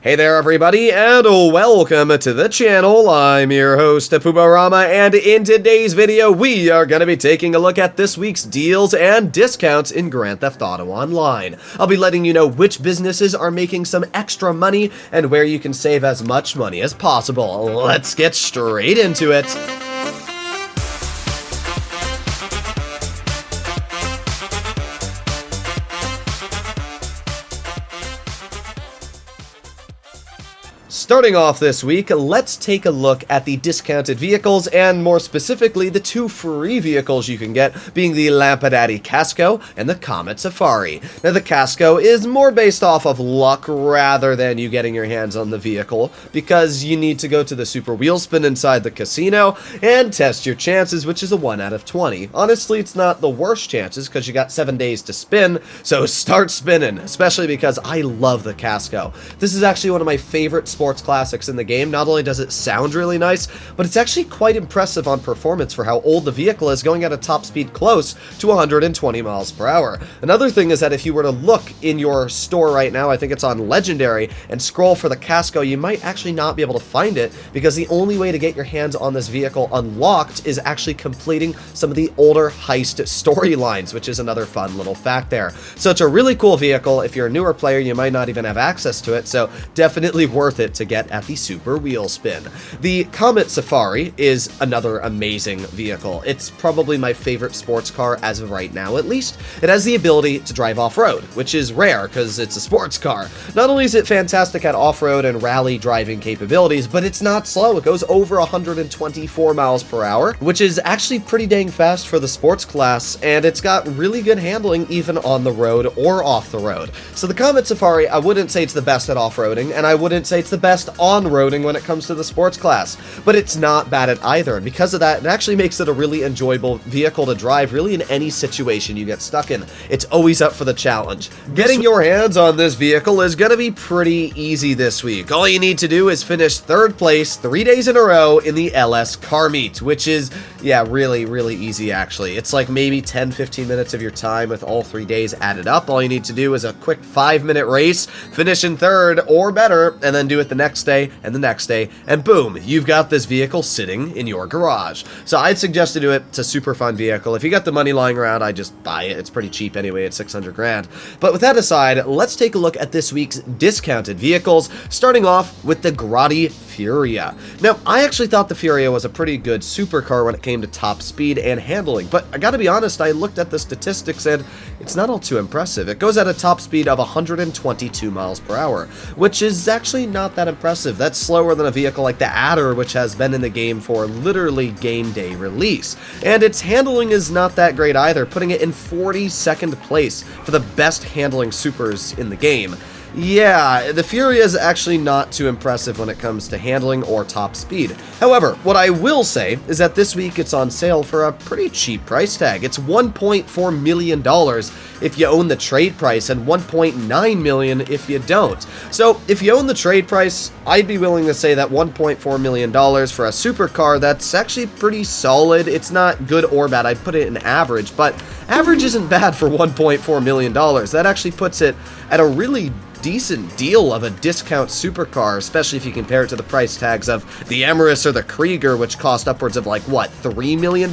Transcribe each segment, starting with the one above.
Hey there everybody, and welcome to the channel. I'm your host, Puborama, and in today's video, we are going to be taking a look at this week's deals and discounts in Grand Theft Auto Online. I'll be letting you know which businesses are making some extra money, and where you can save as much money as possible. Let's get straight into it. Starting off this week, let's take a look at the discounted vehicles, and more specifically, the two free vehicles you can get, being the Lampadati Casco and the Comet Safari. Now, the Casco is more based off of luck rather than you getting your hands on the vehicle, because you need to go to the Super Wheel Spin inside the casino and test your chances, which is a 1 out of 20. Honestly, it's not the worst chances, because you got 7 days to spin, so start spinning, especially because I love the Casco. This is actually one of my favorite sports classics in the game. Not only does it sound really nice, but it's actually quite impressive on performance for how old the vehicle is, going at a top speed close to 120 miles per hour. Another thing is that if you were to look in your store right now, I think it's on Legendary, and scroll for the Casco, you might actually not be able to find it, because the only way to get your hands on this vehicle unlocked is actually completing some of the older heist storylines, which is another fun little fact there. So it's a really cool vehicle. If you're a newer player, you might not even have access to it, so definitely worth it to get at the Super Wheel Spin. The Comet Safari is another amazing vehicle. It's probably my favorite sports car as of right now, at least. It has the ability to drive off-road, which is rare because it's a sports car. Not only is it fantastic at off-road and rally driving capabilities, but it's not slow. It goes over 124 miles per hour, which is actually pretty dang fast for the sports class, and it's got really good handling even on the road or off the road. So the Comet Safari, I wouldn't say it's the best at off-roading, and I wouldn't say it's the best on-roading when it comes to the sports class, but it's not bad at either, and because of that, it actually makes it a really enjoyable vehicle to drive really in any situation you get stuck in. It's always up for the challenge. Getting your hands on this vehicle is going to be pretty easy this week. All you need to do is finish 3rd place 3 days in a row in the LS Car Meet, which is, yeah, really easy actually. It's like maybe 10-15 minutes of your time with all 3 days added up. All you need to do is a quick 5-minute race, finish in 3rd or better, and then do it the next day and the next day, and boom, you've got this vehicle sitting in your garage. So I'd suggest to do it. It's a super fun vehicle. If you got the money lying around, I just buy it. It's pretty cheap anyway at 600 grand. But with that aside, let's take a look at this week's discounted vehicles, starting off with the Grotti Furia. Now, I actually thought the Furia was a pretty good supercar when it came to top speed and handling, but I gotta be honest, I looked at the statistics and it's not all too impressive. It goes at a top speed of 122 miles per hour, which is actually not that impressive. That's slower than a vehicle like the Adder, which has been in the game for literally game day release. And its handling is not that great either, putting it in 42nd place for the best handling supers in the game. Yeah, the Furia is actually not too impressive when it comes to handling or top speed. However, what I will say is that this week it's on sale for a pretty cheap price tag. It's $1.4 million if you own the trade price, and $1.9 million if you don't. So if you own the trade price, I'd be willing to say that $1.4 million for a supercar, that's actually pretty solid. It's not good or bad. I'd put it in average, but average isn't bad for $1.4 million. That actually puts it at a really decent deal of a discount supercar, especially if you compare it to the price tags of the Emirates or the Krieger, which cost upwards of like, what, $3 million?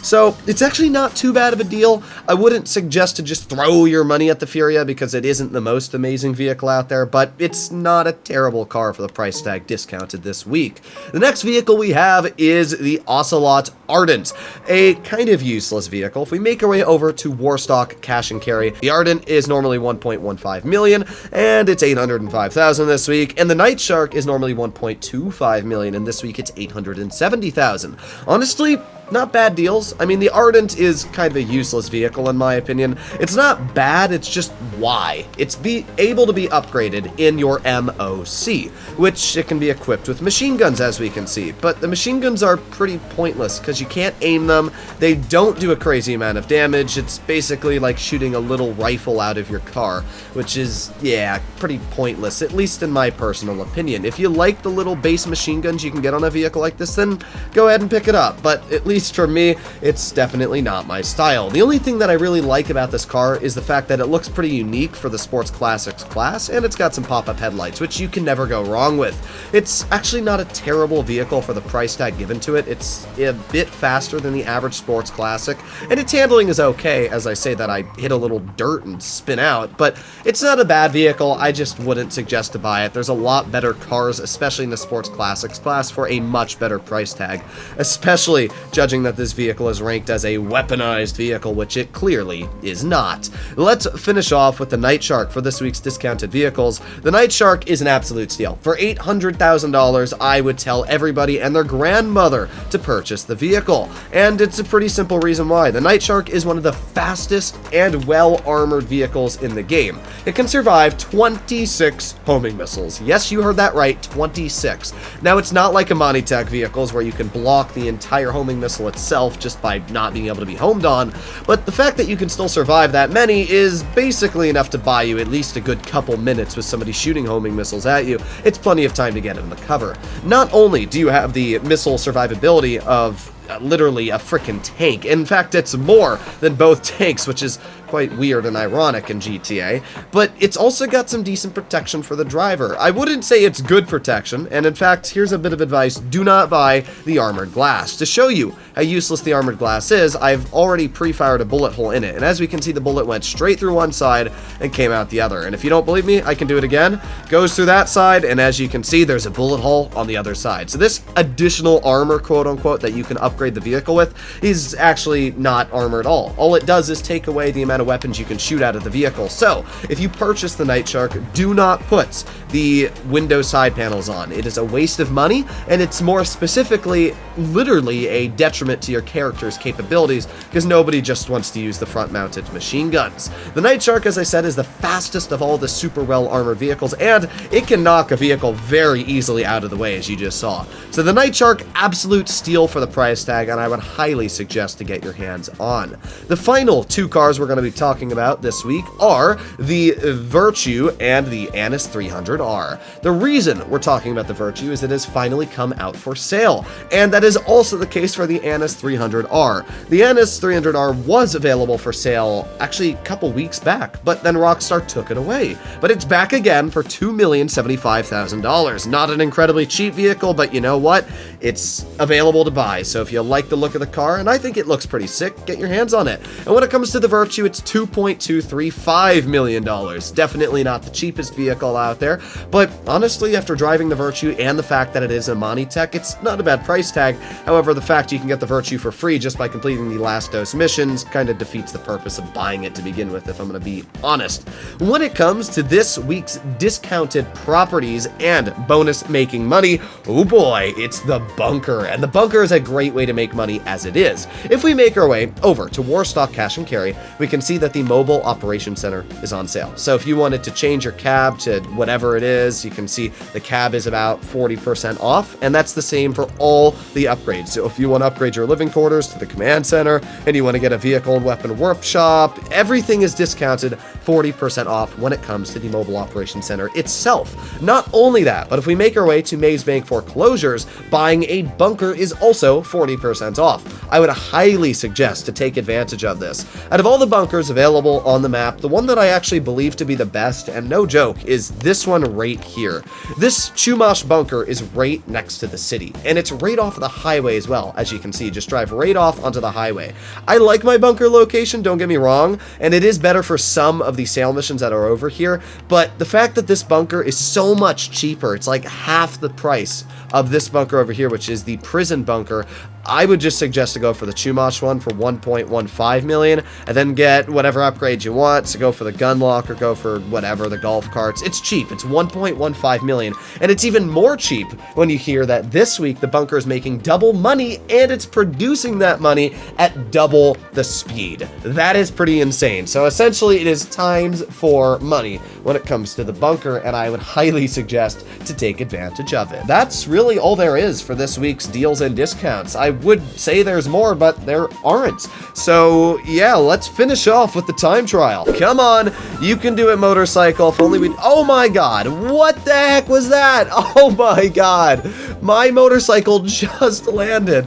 So it's actually not too bad of a deal. I wouldn't suggest to just throw your money at the Furia because it isn't the most amazing vehicle out there, but it's not a terrible car for the price tag discounted this week. The next vehicle we have is the Ocelot Ardent, a kind of useless vehicle. If we make our way over to Warstock Cash and Carry, the Ardent is normally 1.15 million, and it's 805,000 this week, and the Night Shark is normally 1.25 million, and this week it's 870,000. Honestly, not bad deals. I mean, the Ardent is kind of a useless vehicle in my opinion. It's not bad, it's just why. It's able to be upgraded in your MOC, which it can be equipped with machine guns, as we can see. But the machine guns are pretty pointless because you can't aim them. They don't do a crazy amount of damage. It's basically like shooting a little rifle out of your car, which is, yeah, pretty pointless, at least in my personal opinion. If you like the little base machine guns you can get on a vehicle like this, then go ahead and pick it up. But at least least for me, it's definitely not my style. The only thing that I really like about this car is the fact that it looks pretty unique for the Sports Classics class, and it's got some pop-up headlights, which you can never go wrong with. It's actually not a terrible vehicle for the price tag given to it. It's a bit faster than the average Sports Classic, and its handling is okay. As I say that, I hit a little dirt and spin out, but it's not a bad vehicle. I just wouldn't suggest to buy it. There's a lot better cars, especially in the Sports Classics class, for a much better price tag, especially judging that this vehicle is ranked as a weaponized vehicle, which it clearly is not. Let's finish off with the Night Shark for this week's discounted vehicles. The Night Shark is an absolute steal. For $800,000, I would tell everybody and their grandmother to purchase the vehicle, and it's a pretty simple reason why. The Night Shark is one of the fastest and well-armored vehicles in the game. It can survive 26 homing missiles. Yes, you heard that right, 26. Now, it's not like Tech vehicles where you can block the entire homing missile itself just by not being able to be homed on, but the fact that you can still survive that many is basically enough to buy you at least a good couple minutes with somebody shooting homing missiles at you. It's plenty of time to get in the cover. Not only do you have the missile survivability of literally a frickin' tank. In fact, it's more than both tanks, which is quite weird and ironic in GTA, but it's also got some decent protection for the driver. I wouldn't say it's good protection, and in fact, here's a bit of advice: do not buy the armored glass. To show you how useless the armored glass is, I've already pre-fired a bullet hole in it, and as we can see, the bullet went straight through one side and came out the other. And if you don't believe me, I can do it again. Goes through that side, and as you can see, there's a bullet hole on the other side. So this additional armor, quote-unquote, that you can upgrade the vehicle with is actually not armor at all. All it does is take away the amount of weapons you can shoot out of the vehicle. So if you purchase the Night Shark, do not put the window side panels on. It is a waste of money, and it's more specifically literally a detriment to your character's capabilities, because nobody just wants to use the front-mounted machine guns. The Night Shark, as I said, is the fastest of all the super well-armored vehicles, and it can knock a vehicle very easily out of the way, as you just saw. So the Night Shark, absolute steal for the price tag, and I would highly suggest to get your hands on. The final two cars we're going to be talking about this week are the Virtue and the Annis 300R. The reason we're talking about the Virtue is it has finally come out for sale, and that is also the case for the Annis 300R. The Annis 300R was available for sale actually a couple weeks back, but then Rockstar took it away. But it's back again for $2,075,000. Not an incredibly cheap vehicle, but you know what? It's available to buy, so if you like the look of the car, and I think it looks pretty sick, get your hands on it. And when it comes to the Virtue, it's $2.235 million. Definitely not the cheapest vehicle out there, but honestly, after driving the Virtue and the fact that it is a Tech, it's not a bad price tag. However, the fact you can get the Virtue for free just by completing the last dose missions kind of defeats the purpose of buying it to begin with, if I'm going to be honest. When it comes to this week's discounted properties and bonus making money, oh boy, it's the Bunker, and the Bunker is a great way to make money as it is. If we make our way over to Warstock Cash and Carry, we can see that the Mobile Operations Center is on sale. So if you wanted to change your cab to whatever it is, you can see the cab is about 40% off, and that's the same for all the upgrades. So if you want to upgrade your living quarters to the command center, and you want to get a vehicle and weapon workshop, everything is discounted 40% off when it comes to the Mobile Operations Center itself. Not only that, but if we make our way to Maze Bank foreclosures, buying a Bunker is also 40% off. I would highly suggest to take advantage of this. Out of all the bunkers available on the map, the one that I actually believe to be the best, and no joke, is this one right here. This Chumash bunker is right next to the city, and it's right off of the highway as well. As you can see, just drive right off onto the highway. I like my bunker location, don't get me wrong, and it is better for some of the sale missions that are over here, but the fact that this bunker is so much cheaper, it's like half the price of this bunker over here, which is the prison bunker, I would just suggest to go for the Chumash one for $1.15 million, and then get whatever upgrades you want. So go for the gun lock or go for whatever, the golf carts. It's cheap. It's $1.15 million, and it's even more cheap when you hear that this week the bunker is making double money, and it's producing that money at double the speed. That is pretty insane. So essentially, it is times 4 money when it comes to the bunker, and I would highly suggest to take advantage of it. That's really all there is for this week's deals and discounts. I would say there's more, but there aren't. So yeah, let's finish off with the time trial. Come on, you can do it, motorcycle. If only we... Oh my god, what the heck was that? Oh my god, my motorcycle just landed.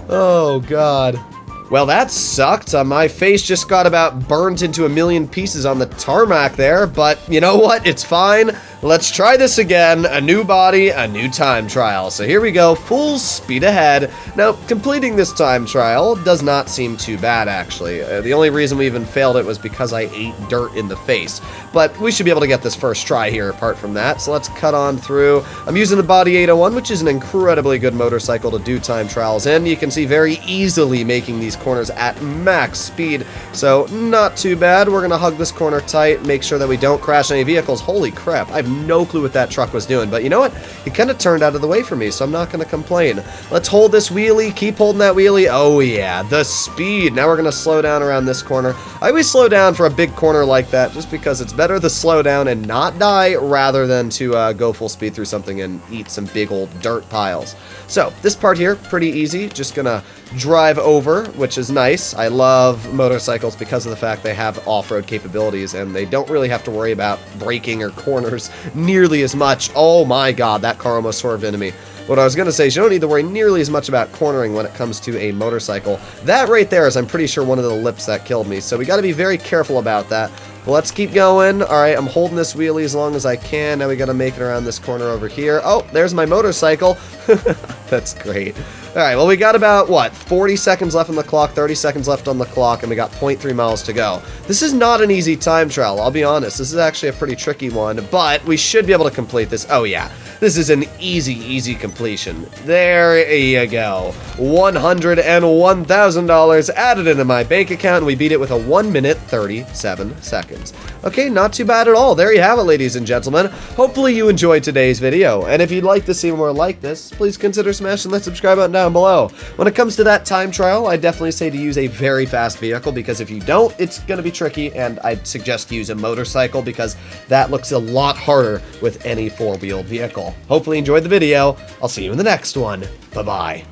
Oh, God. Well, that sucked. My face just got about burnt into a million pieces on the tarmac there, but you know what? It's fine. Let's try this again. A new body, a new time trial. So here we go, full speed ahead. Now, completing this time trial does not seem too bad, actually. The only reason we even failed it was because I ate dirt in the face. But we should be able to get this first try here apart from that. So let's cut on through. I'm using the Body 801, which is an incredibly good motorcycle to do time trials in. You can see very easily making these corners at max speed. So not too bad. We're going to hug this corner tight, make sure that we don't crash any vehicles. Holy crap, I have no clue what that truck was doing, but you know what? It kind of turned out of the way for me, so I'm not going to complain. Let's hold this wheelie, keep holding that wheelie. Oh yeah, the speed. Now we're going to slow down around this corner. I always slow down for a big corner like that just because it's better to slow down and not die rather than to go full speed through something and eat some big old dirt piles. So this part here, pretty easy. Just gonna drive over, which is nice. I love motorcycles because of the fact they have off-road capabilities and they don't really have to worry about braking or corners nearly as much. Oh my god, that car almost swerved into me. What I was going to say is you don't need to worry nearly as much about cornering when it comes to a motorcycle. That right there is, I'm pretty sure, one of the lips that killed me, so we got to be very careful about that. But let's keep going. Alright, I'm holding this wheelie as long as I can. Now we got to make it around this corner over here. Oh, there's my motorcycle. That's great. Alright, well we got about, what, 40 seconds left on the clock, 30 seconds left on the clock, and we got 0.3 miles to go. This is not an easy time trial, I'll be honest. This is actually a pretty tricky one, but we should be able to complete this. Oh yeah, this is an easy completion. There you go. $101,000 added into my bank account, and we beat it with a 1 minute 37 seconds. Okay, not too bad at all. There you have it, ladies and gentlemen. Hopefully you enjoyed today's video, and if you'd like to see more like this, please consider smashing that subscribe button down below. When it comes to that time trial, I definitely say to use a very fast vehicle, because if you don't, it's going to be tricky, and I'd suggest use a motorcycle because that looks a lot harder with any four-wheeled vehicle. Hopefully you enjoyed the video. I'll see you in the next one. Bye-bye.